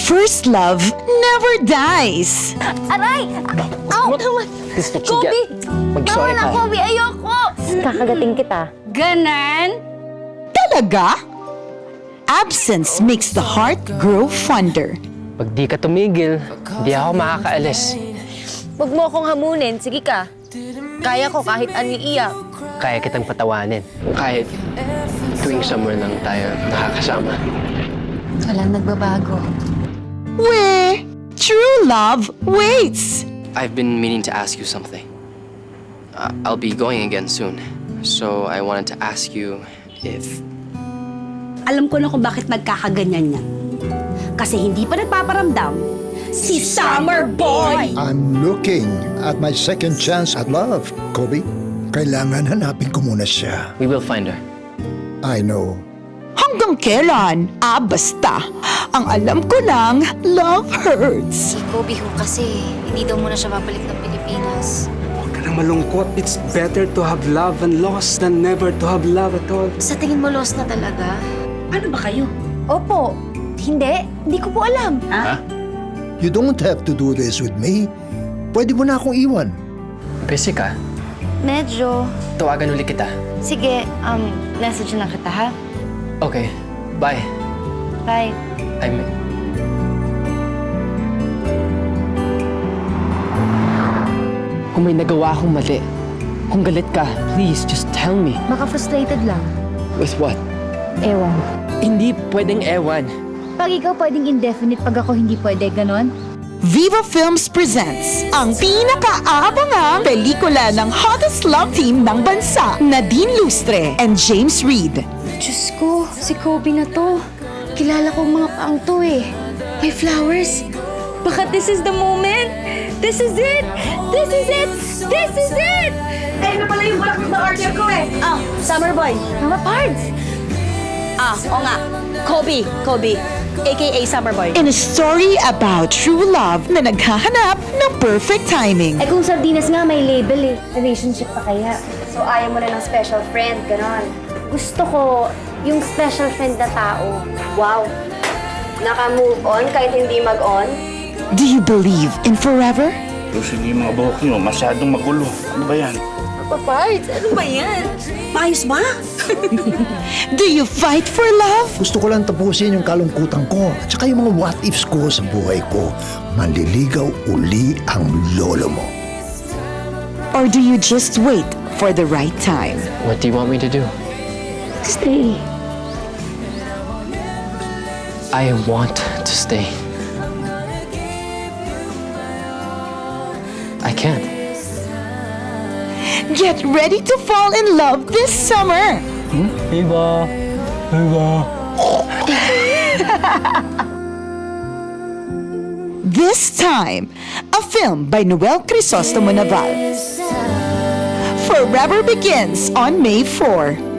first love never dies. Aray! Ow! This is what you Kobe! get. Mag-sorry Bawal na, ka. Kobe! Ayoko! Kakagating kita. Ganan? Talaga? Absence makes the heart grow fonder. Pag di ka tumigil, hindi ako makakaalis. Huwag mo akong hamunin. Sige ka. Kaya ko kahit aniiyak. Kaya kitang patawanin. Kahit tuwing summer lang tayo nakakasama. Walang nagbabago. Where true love waits. I've been meaning to ask you something. I'll be going again soon. So I wanted to ask you if... Alam ko na kung bakit nagkakaganyan yan. Kasi hindi pa nagpaparamdam si Summer Boy! I'm looking at my second chance at love, Kobe. Kailangan hanapin ko muna siya. We will find her. I know. Hanggang kailan? Basta. Ang alam ko lang, love hurts. Si Kobe ho kasi, hindi daw muna siya babalik ng Pilipinas. Huwag ka nang malungkot. It's better to have love and lost than never to have love at all. Sa tingin mo, lost na talaga? Ano ba kayo? Opo. Hindi ko po alam. You don't have to do this with me. Pwede mo na akong iwan. Busy ka? Medyo. Tawagan ulit kita. Sige, message na kita, ha? Okay. Bye. Bye. Kung may nagawa akong mali, kung galit ka, please, just tell me. Baka frustrated lang. With what? Ewan. Hindi pwedeng ewan. Pag ikaw pwedeng indefinite, pag ako hindi pwede, ganon? Viva Films presents ang pinakaabangang pelikula ng hottest love team ng bansa, Nadine Lustre and James Reid. Diyos ko, si Kobe na to. Kilala kong mga paang to eh. May flowers. Baka this is the moment. This is it! This is it! This is it! Eh, na pala yung bulaklak na order ko eh. Summer Boy. Mama Pards! Oo nga. Kobe. A.K.A. Summer Boy. In a story about true love na naghahanap ng perfect timing. Eh kung sardinas nga may label eh. Relationship pa kaya. So ayaw mo na ng special friend, ganon. Gusto ko yung special friend na tao. Wow. Naka-move on kahit hindi mag-on. Do you believe in forever? Sige, mga buhok nyo, masyadong magulo. Ano ba yan? Papa Pards, ano ba yan? Maayos ba? Do you fight for love? Gusto ko lang tapusin yung kalungkutan ko at saka yung mga what-ifs ko sa buhay ko. Manliligaw uli ang lolo mo. Or do you just wait for the right time? What do you want me to do? Stay. I want to stay. I can't. Get ready to fall in love this summer. Viva! This time, a film by Noel Crisostomo Naval. Forever begins on May 4.